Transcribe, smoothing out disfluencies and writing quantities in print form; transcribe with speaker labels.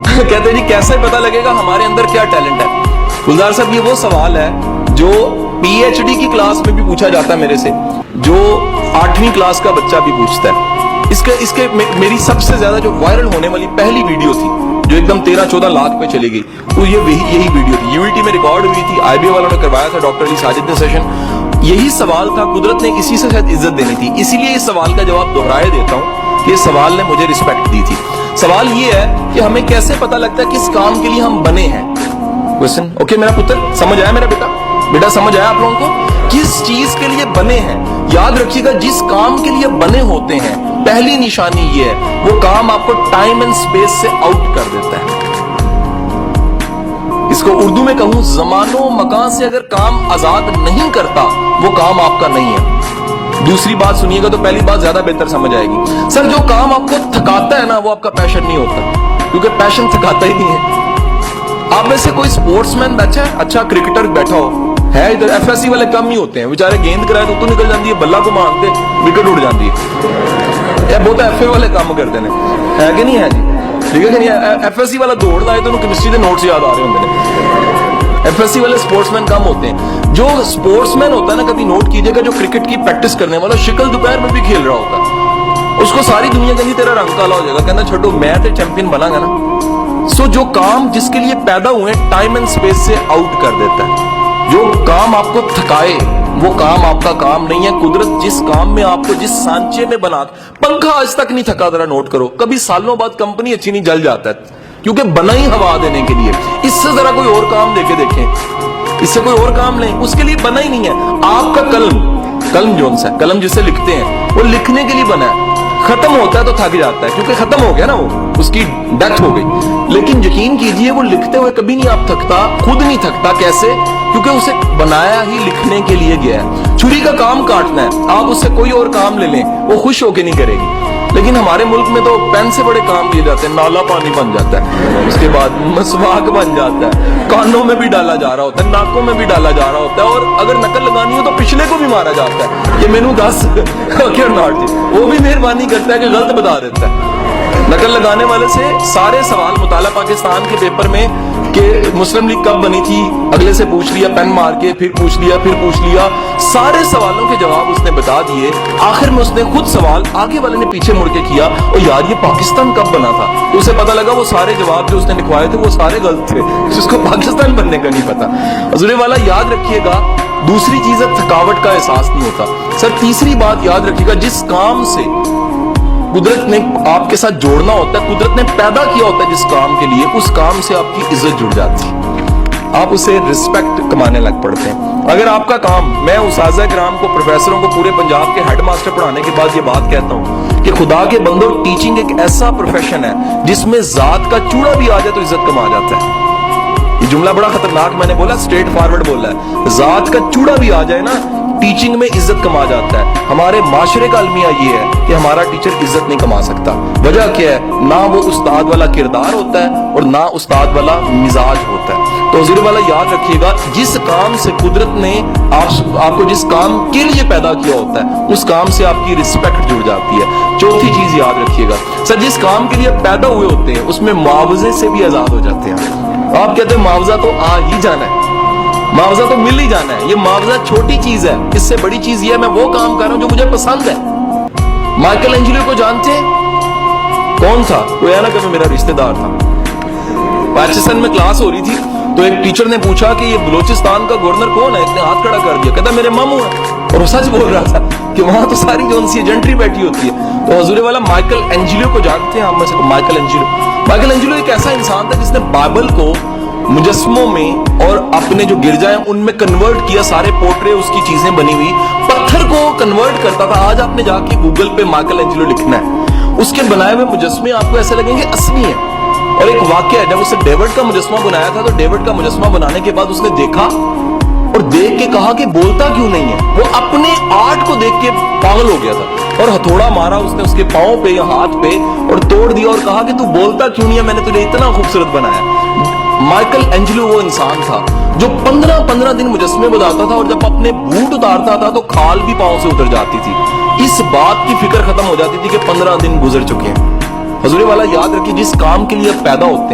Speaker 1: کہتے ہیں جی کیسے پتا لگے گا ہمارے اندر کیا ٹیلنٹ ہے؟ گلزار صاحب یہ وہ سوال ہے جو پی ایچ ڈی کی کلاس میں بھی پوچھا جاتا ہے میرے سے، جو 8ویں کلاس کا بچہ بھی پوچھتا ہے۔ اس کے میری سب سے زیادہ جو وائرل ہونے والی پہلی ویڈیو تھی جو ایک دم 13-14 لاکھ پہ چلی گئی، وہ یہی ویڈیو تھی، یونٹی میں ریکارڈ ہوئی تھی، آئی بی والوں نے کروایا تھا، ڈاکٹر علی ساجد نے سیشن۔ یہی سوال تھا، قدرت نے اسی سے شاید عزت دینی تھی، اسی لیے اس سوال کا جواب دہرائے دیتا ہوں کہ اس سوال نے مجھے رسپیکٹ دی تھی۔ سوال یہ ہے کہ ہمیں کیسے پتا لگتا ہے کس کام کے لیے ہم بنے ہیں؟ کوسچن اوکے میرا پتر سمجھ آیا؟ میرا بیٹا سمجھ آیا آپ لوگوں کو؟ کس چیز کے لیے بنے ہیں؟ یاد رکھیے گا جس کام کے لیے بنے ہوتے ہیں پہلی نشانی یہ ہے وہ کام آپ کو ٹائم اینڈ سپیس سے آؤٹ کر دیتا ہے۔ اس کو اردو میں کہوں زمان و مکان سے اگر کام آزاد نہیں کرتا وہ کام آپ کا نہیں ہے۔ دوسری بات سنیے گا تو پہلی بات زیادہ بہتر سمجھ آئے گی۔ سر جو کام آپ کو تھکاتا ہے نا وہ آپ کا پیشن نہیں ہوتا، کیونکہ پیشن تھکاتا ہی نہیں ہے۔ آپ میں سے کوئی سپورٹس مین بیٹھا ہے، اچھا کرکٹر بیٹھا ہو ہے ادھر، ایف ایس سی والے کم ہی ہوتے ہیں بیچارے، گیند کرائے تو نکل جاتی ہے، بلہ کو مانتے وکٹ اڑ جاتی ہے، بہت ایف اے والے کام کرتے ہیں، ہے کہ نہیں ہے جی؟ ٹھیک ہے کہ نہیں؟ ایف ایس سی والا دوڑ لائے تو انہوں کیمسٹری کے نوٹس یاد آ رہے ہوتے ہیں۔ ایف ایس سی والے سپورٹس مین کم ہوتے ہیں۔ جو سپورٹس مین ہوتا ہے نا، کبھی نوٹ کیجئے گا، جو کرکٹ کی پریکٹس کرنے والا شکل دوپہر میں بھی کھیل رہا ہوتا ہے، اس کو ساری دنیا کہنی تیرا رنگ کالا ہو جائے گا، کہنا چھوڑو میں تے چیمپئن بنا گا نا۔ سو جو کام جس کے لیے پیدا ہوئے ٹائم اینڈ سپیس سے آؤٹ کر دیتا ہے۔ جو کام آپ کو تھکائے وہ کام آپ کا کام نہیں ہے۔ قدرت جس کام میں آپ کو جس سانچے میں بنا، پنکھا آج تک نہیں تھکا، ذرا نوٹ کرو، کبھی سالوں بعد کمپنی اچھی نہیں جل جاتا ہے کیونکہ بنا ہی ہوا دینے کے لیے۔ اس سے ذرا کوئی اور کام دے کے دیکھیں، اس سے کوئی اور کام نہیں، اس کے لیے بنا ہی نہیں ہے۔ آپ کا قلم جون سا قلم جسے لکھتے ہیں وہ لکھنے کے لیے بنا ہے، ختم ہوتا ہے تو تھک جاتا ہے کیونکہ ختم ہو گیا نا، وہ اس کی ڈیتھ ہو گئی۔ لیکن یقین کیجئے وہ لکھتے ہوئے کبھی نہیں آپ تھکتا، خود نہیں تھکتا۔ کیسے؟ کیونکہ اسے بنایا ہی لکھنے کے لیے گیا ہے۔ چھری کا کام کاٹنا ہے، آپ اس سے کوئی اور کام لے لیں وہ خوش ہو کے نہیں کرے گی۔ لیکن ہمارے ملک میں تو پین سے بڑے کام لیے جاتے ہیں، نالا پانی بن جاتا ہے، اس کے بعد مسواک بن جاتا ہے، کانوں میں بھی ڈالا جا رہا ہوتا ہے، ناکوں میں بھی ڈالا جا رہا ہوتا ہے، اور اگر نقل لگانی ہو تو پچھلے کو بھی مارا جاتا ہے کہ مینوں دس کیا ناٹ جی، وہ بھی مہربانی کرتا ہے کہ غلط بتا دیتا ہے۔ نقل لگانے والے سے سارے سوال مطالعہ پاکستان کے پیپر میں کہ مسلم لیگ کب بنی تھی، اگلے سے پوچھ لیا پین مار کے، پھر پوچھ لیا، سارے سوالوں کے جواب اس نے بتا دیے۔ آخر میں اس نے خود سوال آگے والے نے پیچھے مڑ کے کیا، اور یار یہ پاکستان کب بنا تھا، تو اسے پتا لگا وہ سارے جواب جو اس نے لکھوائے تھے وہ سارے غلط تھے، جس کو پاکستان بننے کا نہیں پتا۔ حضور والا یاد رکھیے گا، دوسری چیز ہے تھکاوٹ کا احساس نہیں ہوتا۔ سر تیسری بات یاد رکھیے گا، جس کام سے قدرت نے آپ کے ساتھ جوڑنا ہوتا ہے، قدرت نے پیدا کیا ہوتا ہے جس کام کے لیے، اس کام سے آپ کی عزت جڑ جاتی ہے، آپ اسے رسپیکٹ کمانے لگ پڑتے ہیں۔ اگر آپ کا کام، میں اساتذہ کرام کو، پروفیسروں کو پورے پنجاب کے ہیڈ ماسٹر پڑھانے کے بعد یہ بات کہتا ہوں کہ خدا کے بندوں، ٹیچنگ ایک ایسا پروفیشن ہے جس میں ذات کا چوڑا بھی آ جائے تو عزت کما جاتا ہے۔ یہ جملہ بڑا خطرناک میں نے بولا، اسٹریٹ فارورڈ بولا ہے، ذات کا چوڑا بھی آ جائے نا ٹیچنگ میں عزت کما جاتا ہے۔ ہمارے معاشرے کا المیہ یہ ہے کہ ہمارا ٹیچر عزت نہیں کما سکتا۔ وجہ کیا ہے؟ نہ وہ استاد والا کردار ہوتا ہے اور نہ استاد والا مزاج ہوتا ہے۔ تو حضور والا یاد رکھیے گا، جس کام سے قدرت نے آپ کو جس کام کے لیے پیدا کیا ہوتا ہے اس کام سے آپ کی رسپیکٹ جڑ جاتی ہے۔ چوتھی چیز یاد رکھیے گا، سر جس کام کے لیے پیدا ہوئے ہوتے ہیں اس میں معاوضے سے بھی آزاد ہو جاتے ہیں۔ آپ کہتے ہیں معاوضہ تو آ ہی جانا ہے، معاوضہ تو مل ہی جانا ہے، یہ معاوضہ چھوٹی چیز ہے، اس سے بڑی چیز یہ ہے میں وہ کام کر رہا ہوں جو مجھے پسند ہے۔ مائیکل اینجلو کو جانتے ہیں؟ کون تھا؟ وہ ہے نا کہ میرا رشتہ دار تھا۔ پیچسن میں کلاس ہو رہی تھی تو ایک ٹیچر نے پوچھا کہ یہ بلوچستان کا گورنر کون ہے، اس نے ہاتھ کھڑا کر دیا، کہتا میرے ماموں ہیں، اور وہ سچ بول رہا تھا کہ وہاں تو ساری جو سی ایجنٹری بیٹھی ہوتی ہے۔ تو حضور والا مائیکل اینجلو کو جانتے ہیں؟ ہم میں سے مائیکل اینجلو ایک ایسا انسان تھا جس نے بائبل کو مجسموں میں اور اپنے جو گرجائیں ان میں کنورٹ کیا، سارے پورٹرے اس کی چیزیں بنی ہوئی، پتھر کو کنورٹ کرتا تھا۔ آج آپ نے جا کے گوگل پہ مائیکل اینجلو لکھنا ہے، اس کے بنائے ہوئے مجسمے آپ کو ایسے لگیں گے اصلی ہیں۔ اور ایک واقعہ ہے، جب اسے ڈیوڈ کا مجسمہ بنایا تھا تو ڈیوڈ کا مجسمہ بنانے کے بعد اس نے دیکھا اور دیکھ کے کہا کہ بولتا کیوں نہیں ہے۔ وہ اپنے آرٹ کو دیکھ کے پاگل ہو گیا تھا اور ہتھوڑا مارا اس نے اس کے پاؤں پہ یا ہاتھ پہ اور توڑ دیا اور کہا کہ تو بولتا کیوں نہیں ہے، میں نے تجھے اتنا خوبصورت بنایا۔ مائیکل اینجلو وہ انسان تھا جو 15 دن مجسمے بناتا تھا، اور جب اپنے بوٹ اتارتا تھا تو کھال بھی پاؤں سے اتر جاتی تھی۔ اس بات کی فکر ختم ہو جاتی تھی کہ 15 دن گزر چکے ہیں۔ حضور والا یاد رکھیے، جس کام کے لیے پیدا ہوتے ہیں